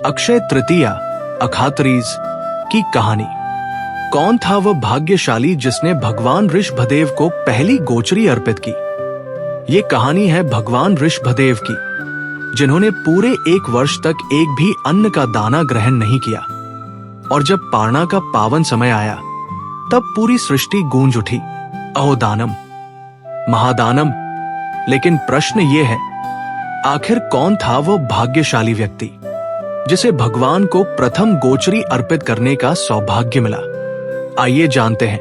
अक्षय तृतीया अखातरीज की कहानी। कौन था वह भाग्यशाली जिसने भगवान ऋषभदेव को पहली गोचरी अर्पित की? ये कहानी है भगवान ऋषभदेव की, जिन्होंने पूरे 1 वर्ष तक एक भी अन्न का दाना ग्रहण नहीं किया। और जब पारणा का पावन समय आया, तब पूरी सृष्टि गूंज उठी, अहो दानम, महादानम। लेकिन प्रश्न ये है, आखिर कौन था वो भाग्यशाली व्यक्ति जिसे भगवान को प्रथम गोचरी अर्पित करने का सौभाग्य मिला? आइए जानते हैं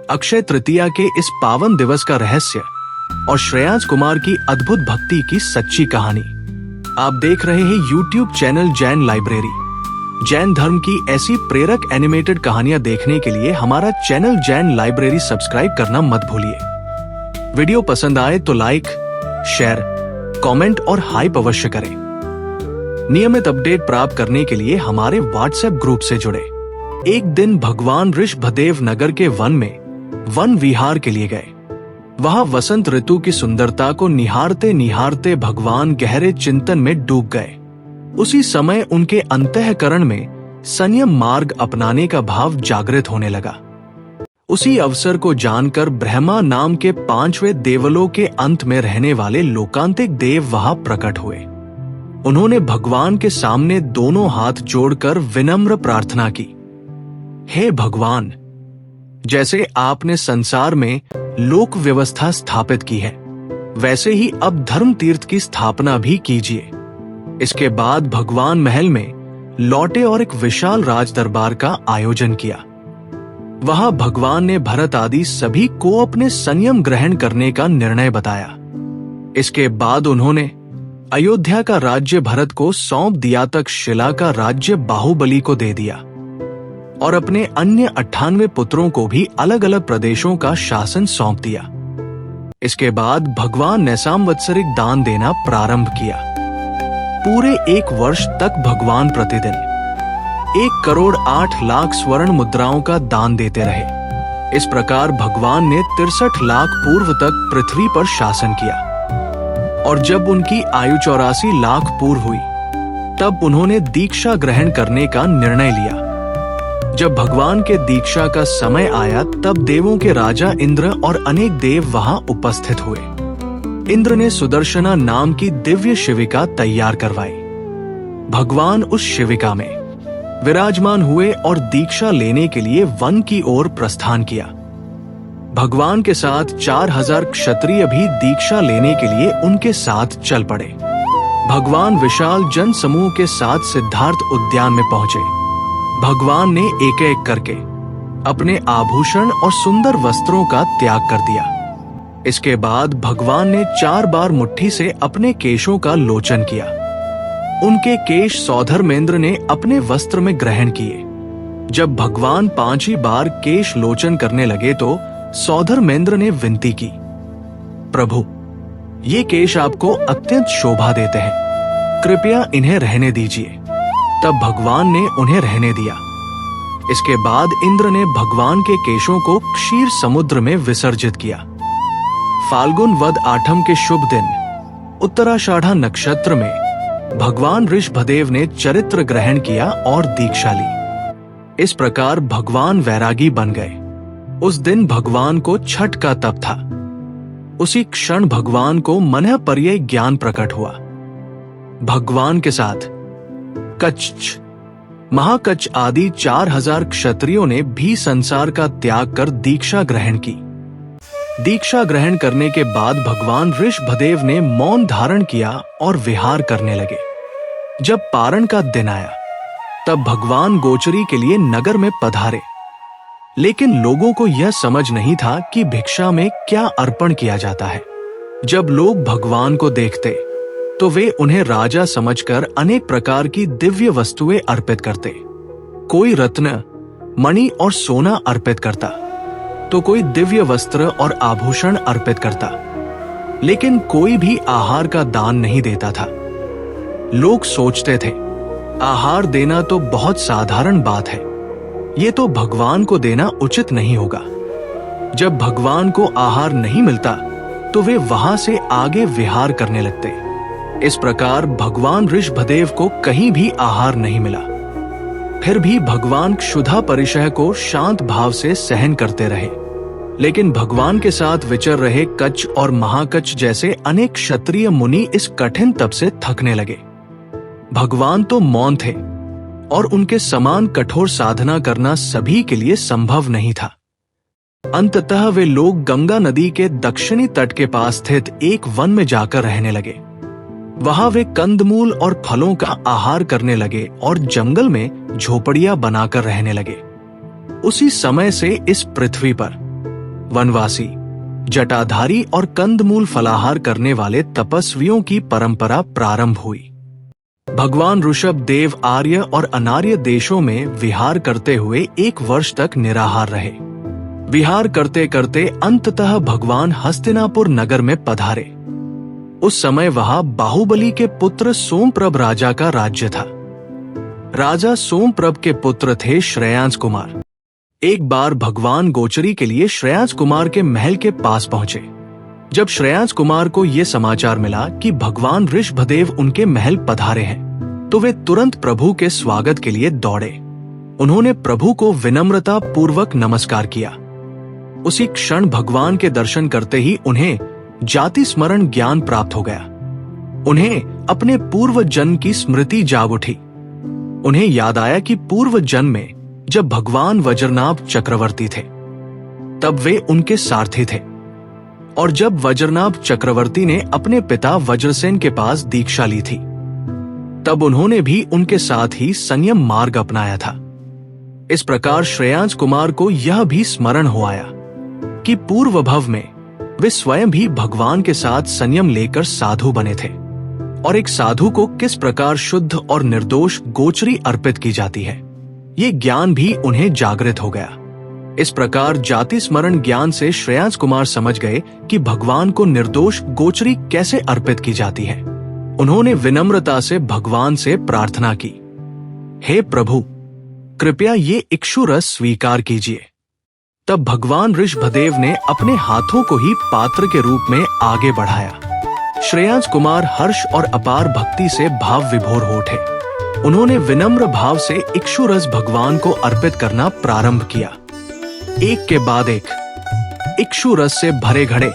अक्षय तृतीया के इस पावन दिवस का रहस्य और श्रेयांश कुमार की अद्भुत भक्ति की सच्ची कहानी। आप देख रहे हैं YouTube channel Jain library. Jain धर्म की ऐसी प्रेरक एनिमेटेड कहानियां देखने के लिए हमारा चैनल जैन लाइब्रेरी सब्सक्राइब करना मत भूलिए। वीडियो पसंद आए तो लाइक, शेयर, कमेंट और हाइप अवश्य करें। नियमित अपडेट प्राप्त करने के लिए हमारे व्हाट्सएप ग्रुप से जुड़े। एक दिन भगवान ऋषभदेव नगर के वन में वन विहार के लिए गए। वहां वसंत ऋतु की सुंदरता को निहारते निहारते भगवान गहरे चिंतन में डूब गए। उसी समय उनके अंतःकरण में संयम मार्ग अपनाने का भाव जागृत होने लगा। उसी अवसर को जानकर ब्रह्मा नाम के 5वें देवलों के अंत में रहने वाले लोकांतिक देव वहां प्रकट हुए। उन्होंने भगवान के सामने दोनों हाथ जोड़कर विनम्र प्रार्थना की, हे भगवान, जैसे आपने संसार में लोक व्यवस्था स्थापित की है, वैसे ही अब धर्म तीर्थ की स्थापना भी कीजिए। इसके बाद भगवान महल में लौटे और एक विशाल राज दरबार का आयोजन किया। वहां भगवान ने भरत आदि सभी को अपने संयम ग्रहण करने का निर्णय बताया। इसके बाद उन्होंने अयोध्या का राज्य भरत को सौंप दिया, तक्षशिला का राज्य बाहुबली को दे दिया और अपने अन्य 98 पुत्रों को भी अलग अलग प्रदेशों का शासन सौंप दिया। इसके बाद भगवान ने संवत्सरिक दान देना प्रारंभ किया। पूरे 1 वर्ष तक भगवान प्रतिदिन 1,08,00,000 स्वर्ण मुद्राओं का दान देते रहे। इस प्रकार भगवान ने 63 लाख पूर्व तक पृथ्वी पर शासन किया और जब उनकी आयु 84 लाख पूर्व हुई, तब उन्होंने दीक्षा ग्रहण करने का निर्णय लिया। जब भगवान के दीक्षा का समय आया, तब देवों के राजा इंद्र और अनेक देव वहां उपस्थित हुए। इंद्र ने सुदर्शना नाम की दिव्य शिविका तैयार करवाई। भगवान उस शिविका में विराजमान हुए और दीक्षा लेने के लिए वन की ओर प्रस्थान किया। भगवान के साथ 4000 क्षत्रिय भी दीक्षा लेने के लिए उनके साथ चल पड़े। भगवान विशाल जन समूह के साथ सिद्धार्थ उद्यान में पहुंचे। भगवान ने एक एक करके अपने आभूषण और सुंदर वस्त्रों का त्याग कर दिया। इसके बाद भगवान ने 4 बार मुट्ठी से अपने केशों का लोचन किया। उनके केश सौधर्मेंद्र ने अपने वस्त्र में ग्रहण किए। जब भगवान 5वीं बार केश लोचन करने लगे तो सौधर्मेंद्र ने विनती की, प्रभु, ये केश आपको अत्यंत शोभा देते हैं, कृपया इन्हें रहने दीजिए। तब भगवान ने उन्हें रहने दिया। इसके बाद इंद्र ने भगवान के केशों को क्षीर समुद्र में विसर्जित किया। फाल्गुन वद 8 के शुभ दिन उत्तराषाढ़ा नक्षत्र में भगवान ऋषभदेव ने चरित्र ग्रहण किया और दीक्षा ली। इस प्रकार भगवान वैरागी बन गए। उस दिन भगवान को छठ का तप था। उसी क्षण भगवान को मनः पर्यय ज्ञान प्रकट हुआ। भगवान के साथ कच्छ, महाकच्छ आदि 4000 क्षत्रियों ने भी संसार का त्याग कर दीक्षा ग्रहण की। दीक्षा ग्रहण करने के बाद भगवान ऋषभदेव ने मौन धारण किया और विहार करने लगे। जब पारण का दिन आया, तब भगवान गोचरी के लिए नगर में पधारे। लेकिन लोगों को यह समझ नहीं था कि भिक्षा में क्या अर्पण किया जाता है। जब लोग भगवान को देखते तो वे उन्हें राजा समझकर अनेक प्रकार की दिव्य वस्तुएं अर्पित करते। कोई रत्न, मणि और सोना अर्पित करता, तो कोई दिव्य वस्त्र और आभूषण अर्पित करता, लेकिन कोई भी आहार का दान नहीं देता था। लोग सोचते थे, आहार देना तो बहुत साधारण बात है, ये तो भगवान को देना उचित नहीं होगा। जब भगवान को आहार नहीं मिलता, तो वे वहां से आगे विहार करने लगते। इस प्रकार भगवान ऋषभदेव को कहीं भी आहार नहीं मिला। फिर भी भगवान क्षुधा परिशय को शांत भाव से सहन करते रहे, लेकिन भगवान के साथ विचर रहे कच्छ और महाकच्छ जैसे अनेक क्षत्रिय मुनि इस कठिन तप से थकने लगे। भगवान तो मौन थे और उनके समान कठोर साधना करना सभी के लिए संभव नहीं था। अंततः वे लोग गंगा नदी के दक्षिणी तट के पास स्थित एक वन में जाकर रहने लगे। वहां वे कंदमूल और फलों का आहार करने लगे और जंगल में झोपड़ियां बनाकर रहने लगे। उसी समय से इस पृथ्वी पर वनवासी, जटाधारी और कंदमूल फलाहार करने वाले तपस्वियों की परंपरा प्रारंभ हुई। भगवान ऋषभ देव आर्य और अनार्य देशों में विहार करते हुए 1 वर्ष तक निराहार रहे। विहार करते करते अंततः भगवान हस्तिनापुर नगर में पधारे। उस समय वहां बाहुबली के पुत्र सोमप्रभ राजा का राज्य था। राजा सोमप्रभ के पुत्र थे श्रेयांस कुमार। एक बार भगवान गोचरी के लिए श्रेयांस कुमार के महल के पास पहुंचे। जब श्रेयांस कुमार को यह समाचार मिला कि भगवान ऋषभदेव उनके महल पधारे हैं, तो वे तुरंत प्रभु के स्वागत के लिए दौड़े। उन्होंने प्रभु को विनम्रता पूर्वक नमस्कार किया। उसी क्षण भगवान के दर्शन करते ही उन्हें जाति स्मरण ज्ञान प्राप्त हो गया। उन्हें अपने पूर्व जन्म की स्मृति जाग उठी। उन्हें याद आया कि पूर्व जन्म में जब भगवान वज्रनाभ चक्रवर्ती थे, तब वे उनके सारथी थे, और जब वज्रनाभ चक्रवर्ती ने अपने पिता वज्रसेन के पास दीक्षा ली थी, तब उन्होंने भी उनके साथ ही संयम मार्ग अपनाया था। इस प्रकार श्रेयांस कुमार को यह भी स्मरण हो आया कि पूर्व भव में वे स्वयं भी भगवान के साथ संयम लेकर साधु बने थे, और एक साधु को किस प्रकार शुद्ध और निर्दोष गोचरी अर्पित की जाती है, ये ज्ञान भी उन्हें जागृत हो गया। इस प्रकार जाति स्मरण ज्ञान से श्रेयांस कुमार समझ गए कि भगवान को निर्दोष गोचरी कैसे अर्पित की जाती है। उन्होंने विनम्रता से भगवान से प्रार्थना की, हे प्रभु, कृपया ये इक्षु रस स्वीकार कीजिए। तब भगवान ऋषभदेव ने अपने हाथों को ही पात्र के रूप में आगे बढ़ाया। श्रेयांस कुमार हर्ष और अपार भक्ति से भाव विभोर हो उठे। उन्होंने विनम्र भाव से इक्षु रस भगवान को अर्पित करना प्रारंभ किया। एक के बाद एक इक्षु रस से भरे घड़े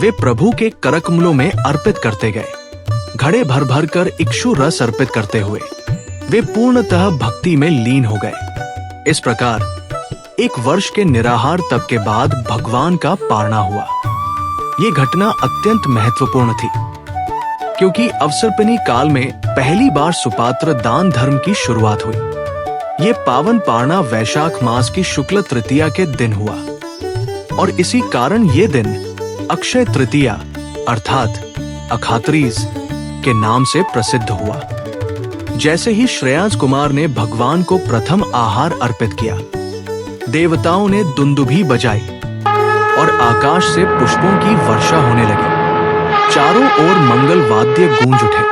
वे प्रभु के करकमलों में अर्पित करते गए। घड़े भर भर कर इक्षु रस अर्पित करते हुए वे पूर्णतः भक्ति में लीन हो गए। इस प्रकार 1 वर्ष के निराहार तप के बाद भगवान का पारणा हुआ। ये घटना अत्यंत महत्वपूर्ण थी, क्योंकि अवसर्पिणी काल में पहली बार सुपात्र दान धर्म की शुरुआत हुई। ये पावन पारणा वैशाख मास की शुक्ल तृतीया के दिन हुआ, और इसी कारण ये दिन अक्षय तृतीया अर्थात अखात्रीज के नाम से प्रसिद्ध हुआ। जैसे ही श्रेयांस कुमार ने भगवान को प्रथम आहार अर्पित किया, देवताओं ने दुंदुभी बजाई और आकाश से पुष्पों की वर्षा होने लगी। चारों ओर मंगल वाद्य गूंज उठे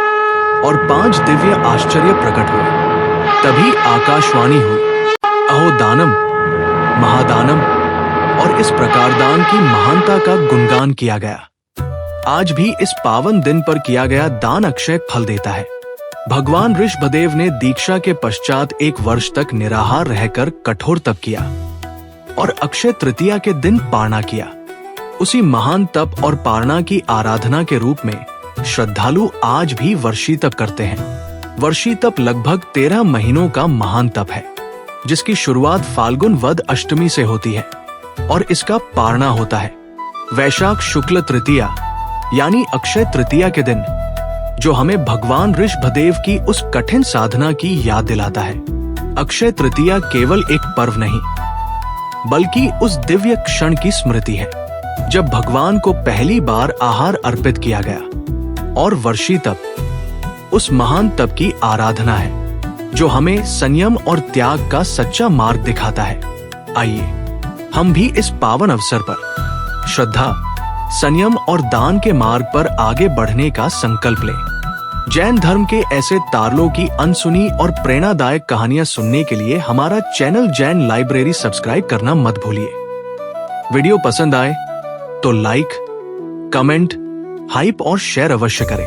और 5 दिव्य आश्चर्य प्रकट हुए। तभी आकाशवाणी हुई, अहो दानम, महादानम, और इस प्रकार दान की महानता का गुणगान किया गया। आज भी इस पावन दिन पर किया गया दान अक्षय फल देता है। भगवान ऋषभदेव ने दीक्षा के पश्चात 1 वर्ष तक निराहार रहकर कठोर तप किया और अक्षय तृतीया के दिन पारणा किया। उसी महान तप और पारणा की आराधना के रूप में श्रद्धालु आज भी वर्षी तप करते हैं। वर्षी तप लगभग 13 महीनों का महान तप है, जिसकी शुरुआत फाल्गुन वद अष्टमी से होती है और इसका पारणा होता है वैशाख शुक्ल तृतीया यानी अक्षय तृतीया के दिन, जो हमें भगवान ऋषभदेव की उस कठिन साधना की याद दिलाता है। अक्षय तृतीया केवल एक पर्व नहीं, बल्कि उस दिव्य क्षण की स्मृति है जब भगवान को पहली बार आहार अर्पित किया गया। और वर्षी तप उस महान तप की आराधना है जो हमें संयम और त्याग का सच्चा मार्ग दिखाता है। आइए हम भी इस पावन अवसर पर श्रद्धा, संयम और दान के मार्ग पर आगे बढ़ने का संकल्प लें। जैन धर्म के ऐसे तारलों की अनसुनी और प्रेरणादायक कहानियां सुनने के लिए हमारा चैनल जैन लाइब्रेरी सब्सक्राइब करना मत भूलिए। वीडियो पसंद आए तो लाइक, कमेंट, हाइप और शेयर अवश्य करें।